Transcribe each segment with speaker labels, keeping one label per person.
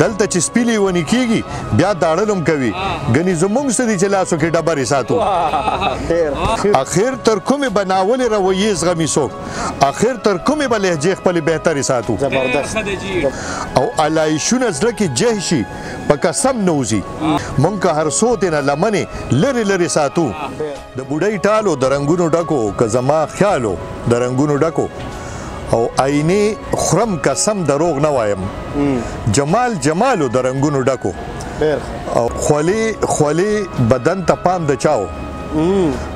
Speaker 1: دلته چې سپیلې ونې کېږي بیا داړل هم کوي ګنې زمونږ څه دي چې لاسو کې ډبرې ساتو اخر تر کومې به ناولې رویې زغمي څوک اخر تر کومې به لهجې خپلې بهترې ساتو او علایشونه زړه کې جه شي په قسم نه وځي مونږ که هر څو تېنه لمنې لرې لرې ساتو د بوډۍ ټالو د رنګونو ډکو که زما خیالو د رنګونو ډکو او آینې خورم قسم دروغ نه وایم جمال جمالو د رنګونو ډکو او خولې بدن ته پام د چاو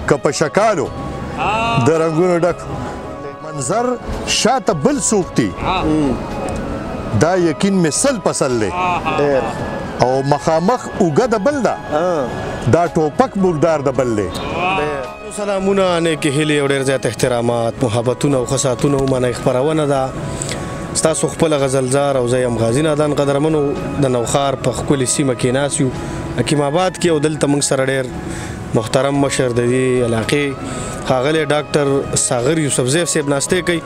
Speaker 1: که په شکالو د رنګونو ډکو منظر شاته بل څوک دی دا یقین مې سل پسل دی او مخامخ اوږه د بل ده دا ټوپک مردار د بل دی
Speaker 2: سلامونه نیکې هیلې او ډېر زیات احترامات محبتونه او خصاتونه ومنئ خپرونه ده ستاسو خپله غزلزار او زه یم غازي نادان قدرمنو د نوښار په ښکلې سیمه کې ناست یو حکیم آباد کې او دلته موږ سره ډېر محترم مشر د دې علاقې ښاغلی ډاکټر ساغر یوسفزی صاحب ناستې کوي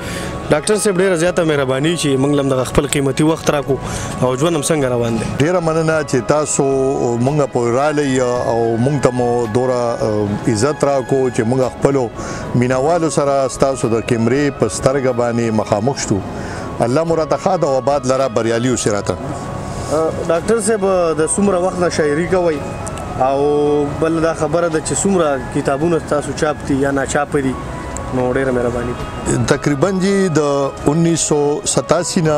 Speaker 2: ډاکټر صاحب ډېره زیاته مهرباني چې موږ له دغه خپل قیمتي وخت راکړو او ژوند هم څنګه روان دی
Speaker 1: ډېره مننه چې تاسو موږ پورې راغلی او موږ ته مو دوره عزت راکړو چې موږ خپلو مینوالو سره ستاسو د کیمرې په سترګه باندې مخامخ شو الله مو راته ښه د آباد لره بریالي اوسي راته
Speaker 2: ډاکټر صاحب د څومره وخت نه شاعري کوئ او بل دا خبره ده چې څومره کتابونه تاسو چاپ دي یا ناچاپ دي نو ډېره مهرباني
Speaker 1: تقریبا جی د 1987 نه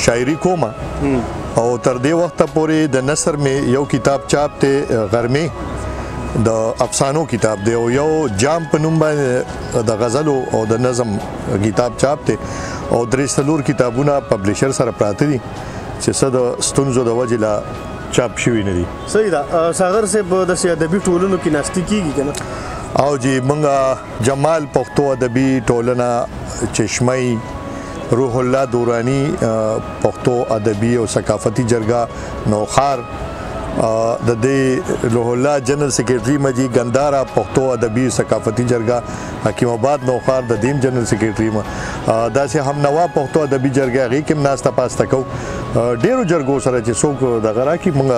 Speaker 1: شاعري کوم او تر دې وخته پورې د نثر مې یو کتاب چاپ ته غرمې د افسانو کتاب دی او یو جام په نوم باندې د غزلو او د نظم کتاب چاپ ته او درې څلور کتابونه پبلشر سره پراته دي چې څه د ستونزو د وجې لا چاپ شوي نه دي
Speaker 2: صحیح ده ساغر صاحب داسې ادبي ټولنو کې ناستې کېږي که نه
Speaker 1: او جی منګه جمال پښتو ادبي ټولنه چشمه روح الله دورانی پښتو ادبي او ثقافتي جرګه نوښار د دې روح الله جنرال سیکریټري مجي ګندارا پښتو ادبي ثقافتي جرګه حکیم آباد نوښار د دیم جنرال سیکریټري ما داسې هم نوا پښتو ادبي جرګه غي کوم ناسته پاسته کو ډیرو جرګو سره چې څوک د غرا کې مونږ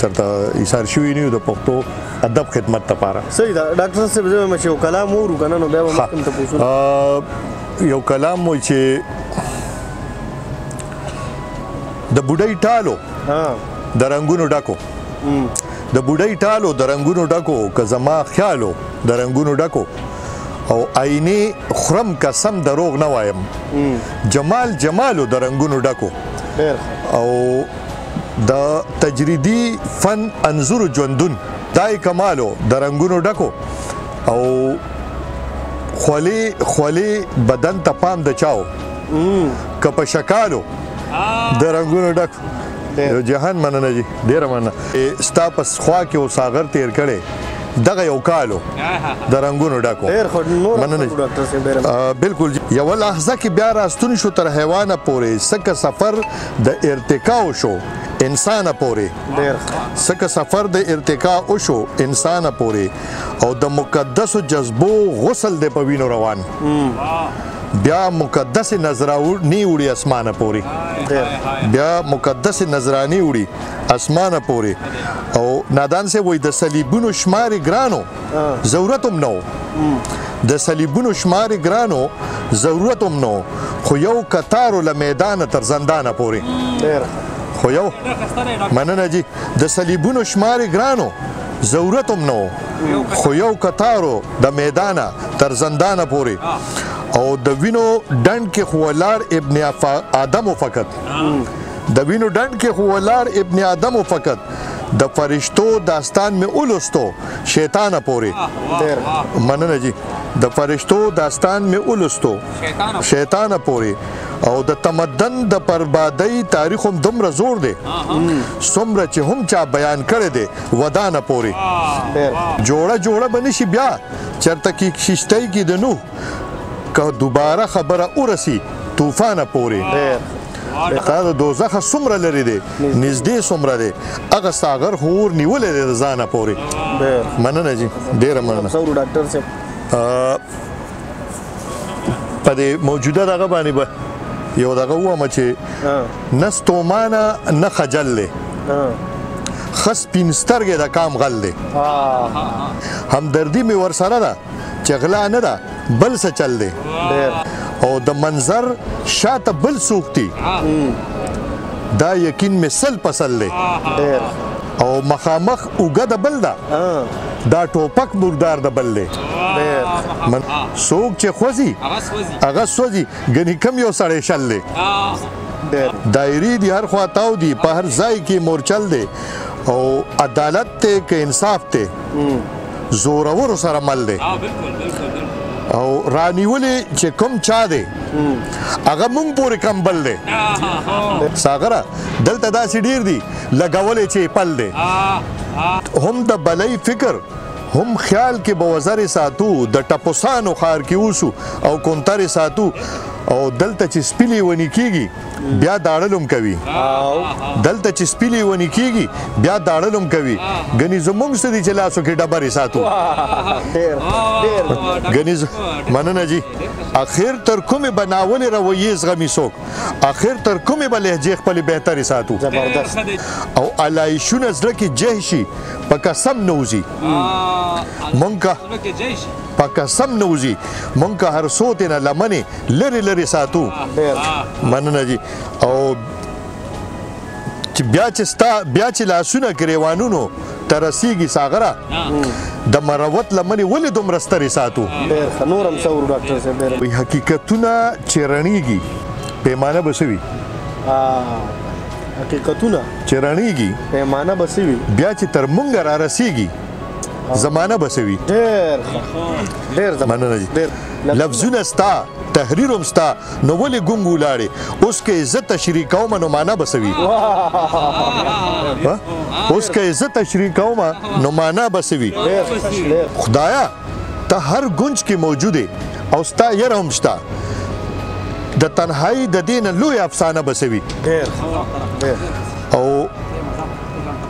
Speaker 1: چرته ایثار شوی نیو د پښتو ادب خدمت لپاره
Speaker 2: صحیح ده ډاکټر صاحب زه مې یو کلام ورو کنه نو بیا ممکن ته پوښتنه
Speaker 1: یو کلام مو چې د بوډۍ ټالو د رنگونو ډکو د بوډۍ ټالو د رنگونو ډکو که زما خیالو د رنگونو ډکو او آینې خورم قسم دروغ نه وایم جمال جمالو د رنگونو ډکو او د تجریدي فن انظر ژوندون دای کمالو د رنگونو ډکو او خولې بدن ته پام د چاو که په شکالو د رنگونو ډکو یو جهان مننه جی ډیره مننه ستا په خوا کې او ساغر تیر کړي دغه یو کالو د رنگونو ډکو مننه بالکل یو لحظه کې بیا راستون شو تر حیوانه پورې سکه سفر د ارتقا شو انسان پورې سکه سفر د ارتقا شو انسان پورې او د مقدس جذبو غسل د پوینو روان بیا مقدس نظرانی وړي اسمانه پورې بیا مقدس نظرانی وړي اسمانه پورې او نادان سے وای د صلیبونو شمار ګرانو ضرورت هم نو د صلیبونو شمار ګرانو ضرورت هم نو خو یو قطار له میدان تر زندانه پورې خو یو مننه جی د صلیبونو شمار ګرانو ضرورت هم نو خو یو قطارو د میدان تر زندانه پورې او د وینو ډند کې خوالار ابن آدم فقط د وینو ډند کې خوالار ابن آدم فقط د فرشتو داستان میں اولستو شیطان پورې مننه جی د فرشتو داستان میں اولستو شیطان پورې او د تمدن د بربادۍ تاریخ هم دومره زور دی څومره چې هم چا بیان کړی دی ودانه پورې جوړه بنشي بیا چرته کې کښتۍ کې د نوح که دوباره خبره ورسی طوفانه پورې تا د دوزخ څومره لري دی نږدې څومره دی هغه ساغر خور نیولې دی د ځانه پورې مننه جی ډېره مننه
Speaker 2: ډاکټر صاحب
Speaker 1: په دې موجوده دغه باندې به یو دغه ومه چې نه ستومانه نه خجل دی ښه سپین سترګې د کام غل دی همدردي مې ورسره ده چې غلا نه ده بل څه چل دی او د منظر شاته بل څوک دي دا یقین مې سل پسل دی او مخامخ اوږه د بل ده دا ټوپک مردار د بل دی څوک چې خوځي هغه سوځي ګنې کم یو سړی شل دی دایرې دي هر خوا تاو دي په هر ځای کې مورچل دی او عدالت ته که انصاف ته زورورو سره مل دی او رانیولې چې کوم چا دی هغه مونږ پورې کمبل دی ساغره دلته داسې ډیر دي لګولې چې پل دی هم د بلۍ فکر هم خیال کې به وزرې ساتو د ټپوسانو ښار کې اوسو او کونترې ساتو او دلته چې سپیلې ونې کېږي بیا داړلم کوي دلته چې سپیلې ونې کېږي بیا داړلم کوي ګنې زمونږ څه دي چې لاسو کې ډبرې ساتو ګنې مننه جي اخر تر کومې به ناولې رویې زغمي څوک اخر تر کومې به لهجې خپلې بهترې ساتو او علایشونه زړه کې جه شي په قسم نه وځي مونږ په قسم نه وځي مونږ هر څو تې نه لمنې لرې لرې ساتو مننه جي او بیا چې لاسونه ګریوانونو ته رسیږي ساغره د مروت لمنې ولې دومره سترې ساتو حقیقتونه چې رڼیږي پیمانه به څه وي
Speaker 2: حقیقتونه
Speaker 1: چې رڼیږي
Speaker 2: پیمانه به څه وي
Speaker 1: بیا چې تر مونږ را رسیږي زمانه به څه وي
Speaker 2: ډېر
Speaker 1: مننه جي لفظونه ستا تحریر هم ستا نو ولې ګونګ ولاړې اوس که عزت تشریح کومه نو معنا به څه وي اوس که عزت تشریح کومه نو معنا به څه وي خدایا ته هر ګونج کې موجود او ستا یره هم شته د تنهایی د دې نه لوی افسانه به څه وي او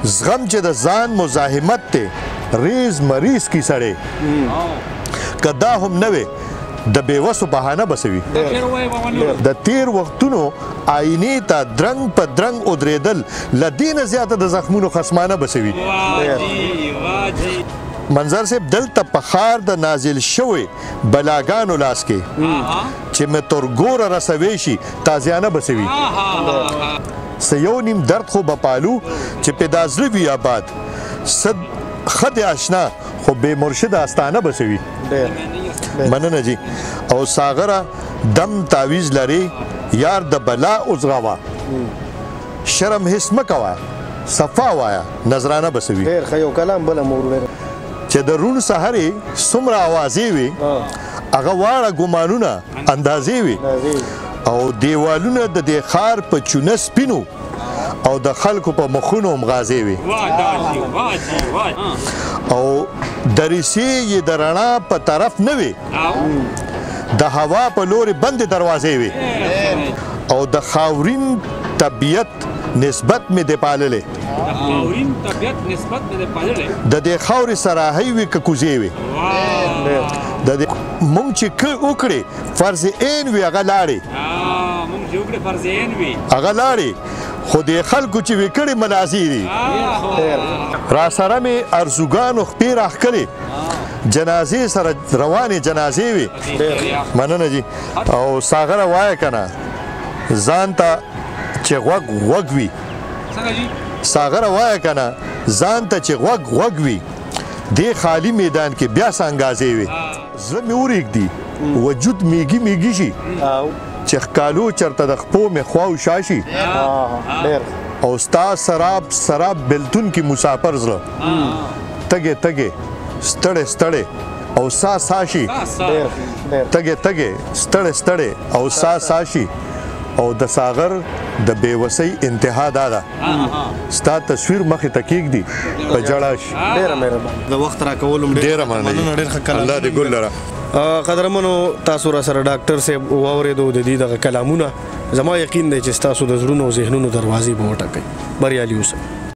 Speaker 1: زغم چې د ځان مزاحمت دی ریز مریض کی سړی که دا هم نه وي د بېوسو بهانه به څه وي د تیر وختونو آینې ته درنګ په درنګ ودرېدل له دې نه زیاته د زخمونو خصمانه به څه وي منظر صاحب دلته په ښار د نازل شوی بلاګانو لاس کې چې مې تر ګوره رسوی شي تازیانه به څه وي څه یو نیم درد خو به پالو چې پیدا زړه وي آباد صد خد آشنا خو بې مرشد آستانه به څه وي مننه جي او ساغره دم تعویز لري یار د بلا اوزغوا شرم هیڅ مه کوه صفا وایا نظرانه به څه وي
Speaker 2: ډېر ښه یو کلام بله مور
Speaker 1: چې د روڼ سهارې څومره اوازې وي هغه واړه ګمانونه اندازې وي او دیوالونه د دې ښار په چونه سپینو او د خلکو په مخونو مغازې وي او دریسې یې د رڼا په طرف نه وي د هوا په لورې بندې دروازې وي او د خاورین طبیعت نسبت مې د پاللې د دې خاورې سراهی وي که کوزې وي د دې مونږ چې وکړې فرض عین وي هغه لاړې هغه لاړې خو د خلکو چې وکړې منازې دي را سره مې ارزوګانو خپې راښکلې جنازې سره روانې جنازې وي مننه جي او ساغره وایه که نه ځان ته چې غوږ وي ساغره وایه که نه ځان ته چې غوږ وي دې خالی میدان کې بیا سانګازې وي زړه مې وریږدي وجود میږي شي چې ښکالو چرته د خپو مې خواو شاشي او ستا سراب بلتون کې مسافر زړه تګې ستړې او سا شي تګې ستړې او سا شي او د ساغر د بېوسۍ انتها دا ده ستا تصویر مخې ته کېږدي په جړا شي
Speaker 2: ډېره مهرباني د وخت راکولو
Speaker 1: ډېره مننه الله دې ګل لره
Speaker 2: قدرمنو تاسو را سره ډاکټر صاحب واورېدو د دې دغه کلامونه زما یقین دی چې ستاسو د زړونو او ذهنونو دروازې به وټکوي بریالي اوسئ